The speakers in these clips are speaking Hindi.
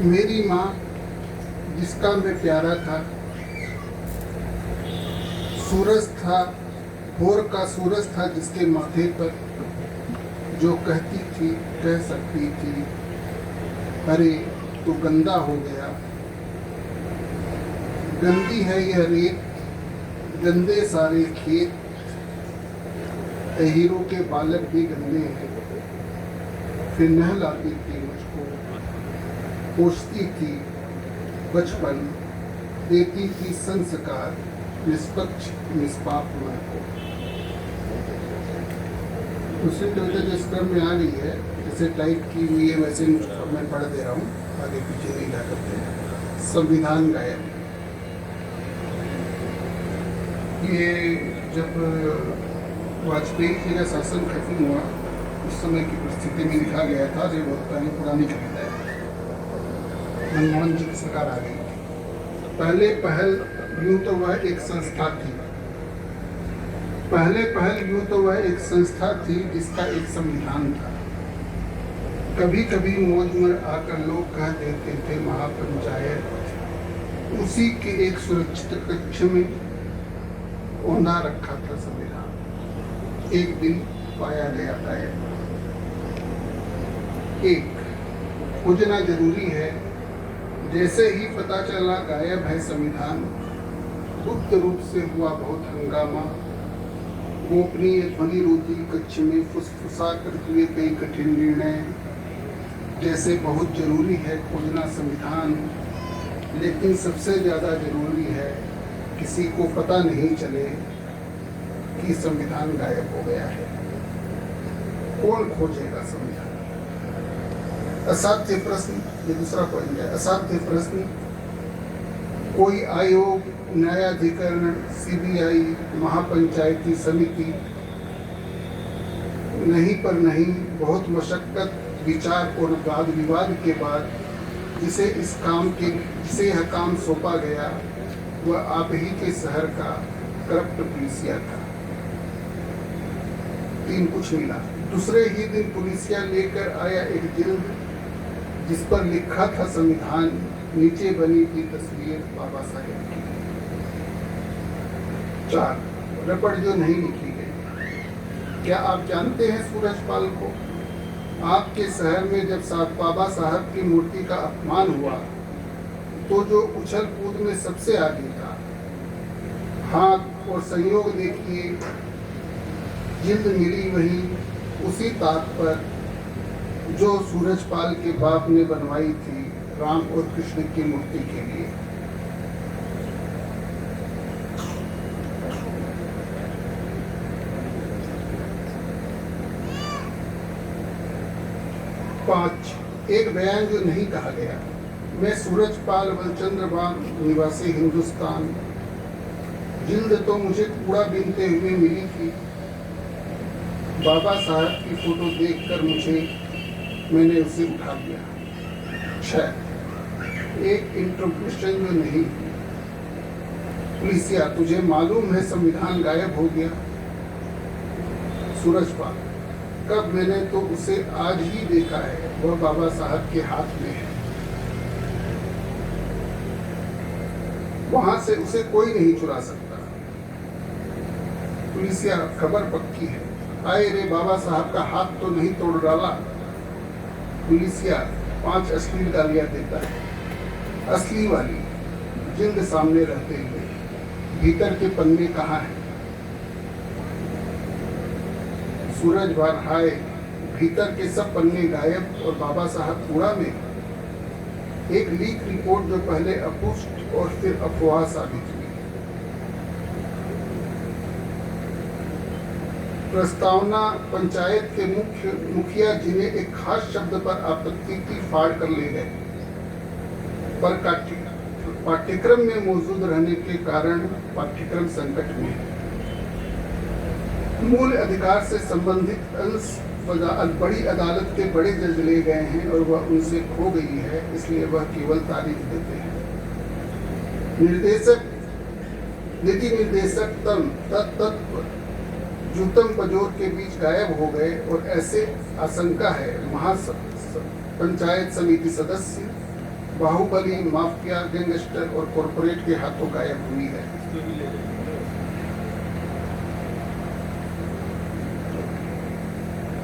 मेरी माँ जिसका मैं प्यारा था, सूरज था, भोर का सूरज था जिसके माथे पर, जो कहती थी, कह सकती थी, अरे तू गंदा हो गया, गंदी है यह रेत, गंदे सारे खेत, हीरो के बालक भी गंदे हैं। फिर नहलाती थी मुझको, पोषती थी बचपन, देती थी संस्कार, निष्पक्ष निष्पाप मन को। दूसरी कविता जिस क्रम में आ रही है, जैसे टाइप की हुई है वैसे मैं पढ़ दे रहा हूँ, आगे पीछे नहीं जा करते। संविधान गायन। ये जब वाजपेयी जी का शासन खत्म हुआ उस समय की परिस्थिति में लिखा गया था। जो बहुत पहले पुरानी कविता है, मनमोहन जी की सरकार आ गई। पहले पहल यूं तो वह एक संस्था थी, पहले पहल यूं तो वह एक संस्था थी जिसका एक संविधान था। कभी कभी मौज में आकर लोग कह देते थे महापंचायत, उसी के एक सुरक्षित कक्ष में ओंधा रखा था संविधान। एक दिन पाया गया गायब। एक खोजना जरूरी है, जैसे ही पता चला गायब है संविधान, गुप्त रूप से हुआ बहुत हंगामा। गोपनीय ध्वनि रोधी कक्ष में फुसफुसा कर हुए कई कठिन निर्णय, जैसे बहुत जरूरी है खोजना संविधान, लेकिन सबसे ज्यादा जरूरी है किसी को पता नहीं चले कि संविधान गायब हो गया है। कौन खोजेगा संविधान? असाध्य प्रश्न, ये दूसरा पॉइंट है। असाध्य प्रश्न, कोई आयोग, न्यायाधिकरण, सीबीआई, महापंचायती समिति नहीं पर नहीं, बहुत मशक्कत, विचार और वाद विवाद के बाद जिसे यह काम सौंपा गया वह आप ही के शहर का करप्ट पुलिसिया था। 3 कुछ मिला। दूसरे ही दिन पुलिसिया लेकर आया एक जिल्द जिस पर लिखा था संविधान, नीचे बनी थी तस्वीर बाबा साहेब की। 4 रपट जो नहीं लिखी गई। क्या आप जानते हैं सूरजपाल को? आपके शहर में जब बाबा साहब की मूर्ति का अपमान हुआ तो जो उछल कूद में सबसे आगे था, हाथ और संयोग देखिए, जिल्द मिली वही उसी ताक पर जो सूरजपाल के बाप ने बनवाई थी राम और कृष्ण की मूर्ति के लिए। पांच, एक बयान जो नहीं कहा गया। मैं सूरजपाल बलचंद्रबान, निवासी हिंदुस्तान। जिल्द तो मुझे कूड़ा बीनते हुए मिली थी। बाबा साहब की फोटो देखकर मैंने उसे उठा लिया। 6, एक इंट्रोगेशन जो नहीं। पुलिसिया, तुझे मालूम है संविधान गायब हो गया? सूरजपाल, कब? मैंने तो उसे आज ही देखा है, वह बाबा साहब के हाथ में है। वहां से उसे कोई नहीं चुरा सकता। पुलिसिया, खबर पक्की है। आए रे, बाबा साहब का हाथ तो नहीं तोड़ डाला? पुलिसिया 5 अश्लील गालियां देता है। असली वाली, जिल्द सामने रहते हुए, भीतर के पन्ने कहाँ हैं? सूरजपाल, हाय, भीतर के सब पन्ने गायब और बाबा साहब कूड़ा में। एक लीक रिपोर्ट जो पहले अपुष्ट और फिर अफवाह साबित हुई। प्रस्तावना पंचायत के मुखिया जिन्हें एक खास शब्द पर आपत्ति थी फाड़ कर ले गए, पर पाठ्यक्रम में मौजूद रहने के कारण पाठ्यक्रम संकट में है। मूल अधिकार से संबंधित अंश बड़ी अदालत के बड़े जज ले गए हैं और वह उनसे खो गई है, इसलिए वह केवल तारीख देते हैं। निधि निर्देशक तत्व जूतम पजोर के बीच गायब हो गए और ऐसे आशंका है पंचायत समिति सदस्य बाहुबली, माफिया, गैंगस्टर और कॉरपोरेट के हाथों गायब हुई है।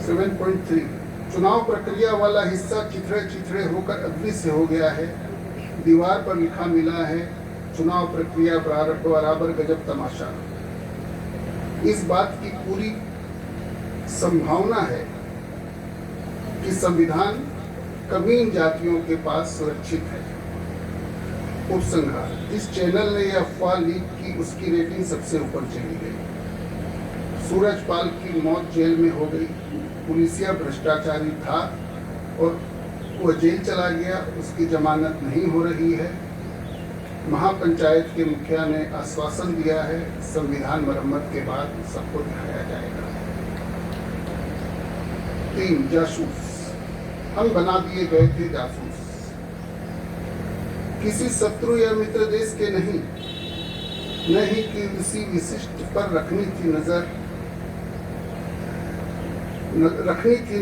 7.3 चुनाव प्रक्रिया वाला हिस्सा चिथड़े चिथड़े होकर अदृश्य हो गया है। दीवार पर लिखा मिला है, चुनाव प्रक्रिया बराबर गजब तमाशा। इस बात की पूरी संभावना है कि संविधान कमीन जातियों के पास सुरक्षित है। उपसंहार, जिस चैनल ने यह अफवाह लीक की उसकी रेटिंग सबसे ऊपर चली गई। सूरजपाल की मौत जेल में हो गई। पुलिसिया भ्रष्टाचारी था और वह जेल चला गया, उसकी जमानत नहीं हो रही है। महापंचायत के मुखिया ने आश्वासन दिया है, संविधान मरम्मत के बाद सबको दिखाया जाएगा। 3 जासूस, हम बना दिए गए थे जासूस। किसी शत्रु या मित्र देश के नहीं कि किसी विशिष्ट पर रखनी थी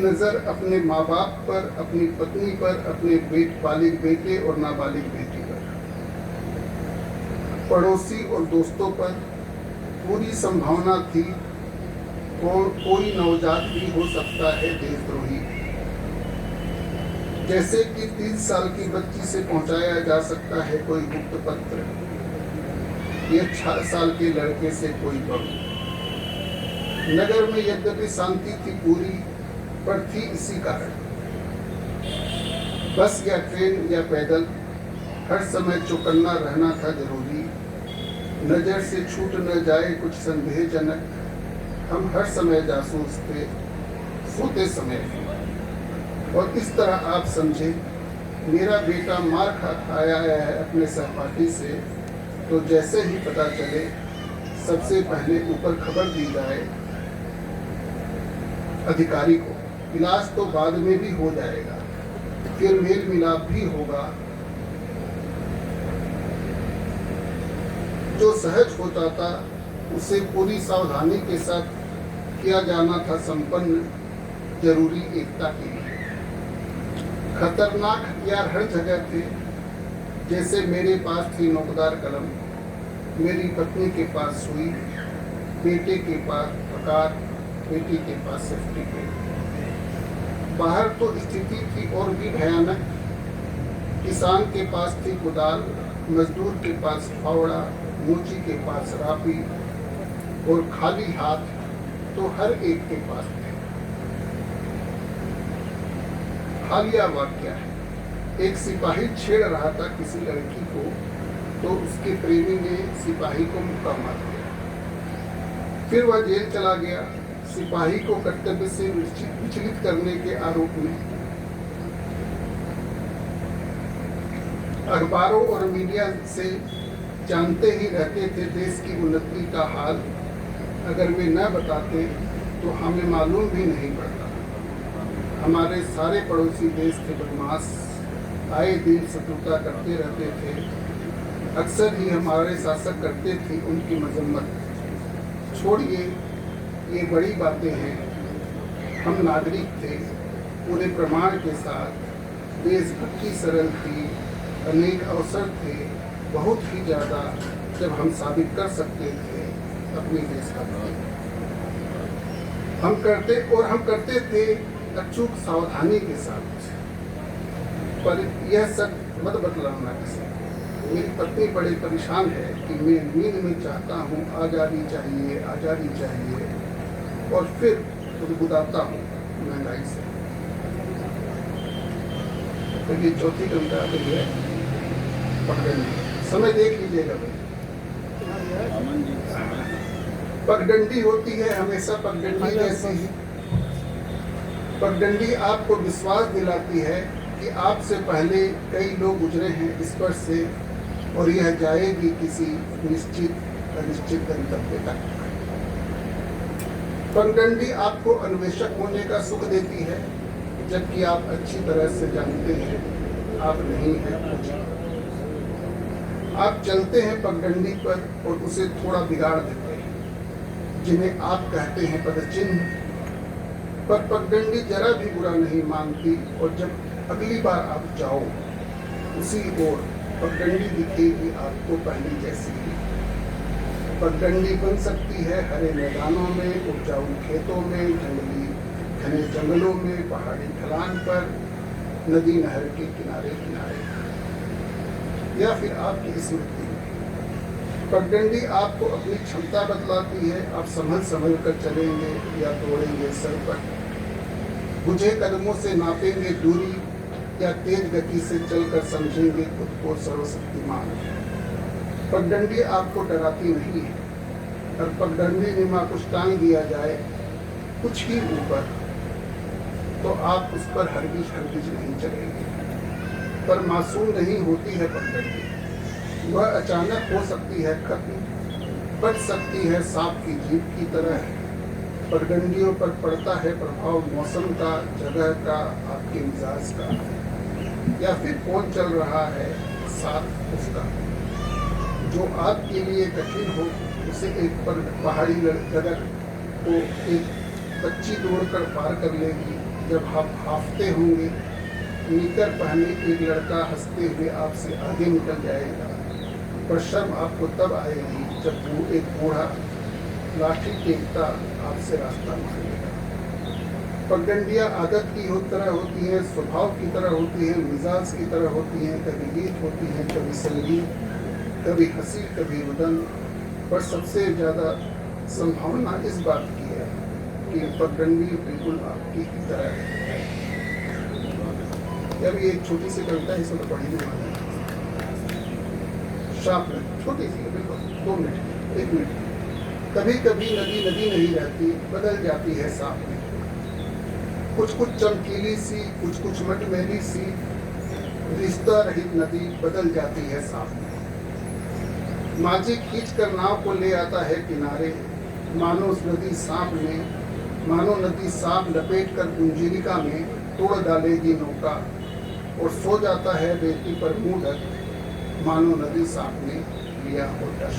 नजर अपने माँ बाप पर, अपनी पत्नी पर, अपने बालिग बेटे और नाबालिग बेटी पर, पड़ोसी और दोस्तों पर। पूरी संभावना थी कोई नवजात भी हो सकता है देशद्रोही। जैसे कि 30 साल की बच्ची से पहुंचाया जा सकता है कोई गुप्त पत्र, या 6 साल के लड़के से कोई बम। नगर में यद्यपि शांति थी पूरी, पर थी इसी कारण। बस या ट्रेन या पैदल हर समय चौकन्ना रहना था जरूरी। नजर से छूट न जाए कुछ संदेहजनक। हम हर समय जासूस थे, सोते समय। और इस तरह आप समझे, मेरा बेटा मार खाया है अपने सहपाठी से, तो जैसे ही पता चले सबसे पहले ऊपर खबर दी जाए अधिकारी को। इलाज तो बाद में भी हो जाएगा, फिर मेल मिलाप भी होगा। जो सहज होता था उसे पूरी सावधानी के साथ किया जाना था संपन्न जरूरी एकता के लिए। खतरनाक हथियार हर जगह थे। जैसे मेरे पास थी नोकदार कलम, मेरी पत्नी के पास सुई, बेटे के पास प्रकार, बेटी के पास सेफ्टी पिन। बाहर तो स्थिति थी और भी भयानक। किसान के पास थी कुदाल, मजदूर के पास फावड़ा, मोची के पास रापी, और खाली हाथ तो हर एक के पास थे। हालिया वाक्य है, एक सिपाही छेड़ रहा था किसी लड़की को, तो उसके प्रेमी ने सिपाही को मुक्का मार दिया। फिर वह जेल चला गया, सिपाही को कर्तव्य से विचलित करने के आरोप में। अखबारों और मीडिया से जानते ही रहते थे देश की उन्नति का हाल। अगर वे न बताते तो हमें मालूम भी नहीं पड़ता। हमारे सारे पड़ोसी देश के बदमाश आए दिन शत्रुता करते रहते थे। अक्सर ही हमारे शासक करते थे उनकी मजम्मत। छोड़िए, ये बड़ी बातें हैं। हम नागरिक थे पूरे प्रमाण के साथ। देशभक्ति सरल थी, अनेक अवसर थे, बहुत ही ज़्यादा, जब हम साबित कर सकते थे अपने देश का नाम। हम करते थे अचूक सावधानी के साथ। पर यह सब मत बतलाना किसी। मेरी पत्नी बड़े परेशान है कि मैं नींद में चाहता हूँ आज़ादी चाहिए, आज़ादी चाहिए, और फिर बुदाता हूँ महंगाई से। तो ये चौथी कविता आ गई है पगडंडी। समय देख लीजिएगा भाई। पगडंडी होती है हमेशा पगडंडी जैसी ही। पगडंडी आपको विश्वास दिलाती है कि आपसे पहले कई लोग गुजरे हैं इस पर से, और यह जाएगी किसी निश्चित अनिश्चित गंतव्य तक। पगडंडी आपको अन्वेषक होने का सुख देती है, जबकि आप अच्छी तरह से जानते हैं आप नहीं हैं कुछ। आप चलते हैं पगडंडी पर और उसे थोड़ा बिगाड़ देते हैं, जिन्हें आप कहते हैं पदचिन्ह। पर पगडंडी जरा भी बुरा नहीं मानती, और जब अगली बार आप जाओ उसी ओर पगडंडी दिखेगी आपको पहली जैसी ही। पगडंडी बन सकती है हरे मैदानों में, उपजाऊ खेतों में, जंगली घने जंगलों में, पहाड़ी ढलान पर, नदी नहर के किनारे किनारे, या फिर आपकी स्मृति में। पगडंडी आपको अपनी क्षमता बतलाती है। आप संभल कर चलेंगे या दौड़ेंगे सर पर, बुझे कदमों से नापेंगे दूरी, या तेज गति से चलकर समझेंगे खुद को सर्वशक्तिमान। पगडंडी आपको डराती नहीं है, और पगडंडी निमा कुछ टांग दिया जाए कुछ ही ऊपर, तो आप उस पर हरगिज नहीं चलेंगे। पर मासूम नहीं होती है पगडंडी, वह अचानक हो सकती है खत्म, बच सकती है सांप की जीभ की तरह। पगडंडियों पर पड़ता है प्रभाव मौसम का, जगह का, आपके मिजाज का, या फिर कौन चल रहा है साथ उसका। जो आपके लिए कठिन हो उसे एक पहाड़ी जगह को एक कच्ची दौड़कर पार कर लेगी। जब आप हाफते होंगे, निकर पहने एक लड़का हंसते हुए आपसे आगे निकल जाएगा, पर शर्म आपको तब आएगी जब वो एक बूढ़ा लाठी टेकता आपसे रास्ता मांगेगा। पगडंडियाँ आदत की तरह होती हैं, स्वभाव की तरह होती हैं, मिजाज की तरह होती हैं, कभी गीत होती हैं, कभी संगीत, कभी हंसी, कभी रुदन। पर सबसे ज़्यादा संभावना इस बात की है कि पगडंडी बिल्कुल आपकी ही तरह है। जब ये एक छोटी सी कविता है, इसमें तो पढ़ी नहीं वाली, शार्प छोटी सी है, बिल्कुल 2 मिनट 1 मिनट। कभी कभी नदी नदी नहीं रहती, बदल जाती है साफ में, कुछ कुछ चमकीली सी, कुछ कुछ मटमैली सी, रिश्ता रहित नदी बदल जाती है साफ में। माझी खींच कर नाव को ले आता है किनारे, मानो नदी सांप लपेट कर कुंजीरिका में तोड़ डालेगी नौका, और सो जाता है बेटी पर मुंह ढक, मानो नदी सांप ने लिया हो डर।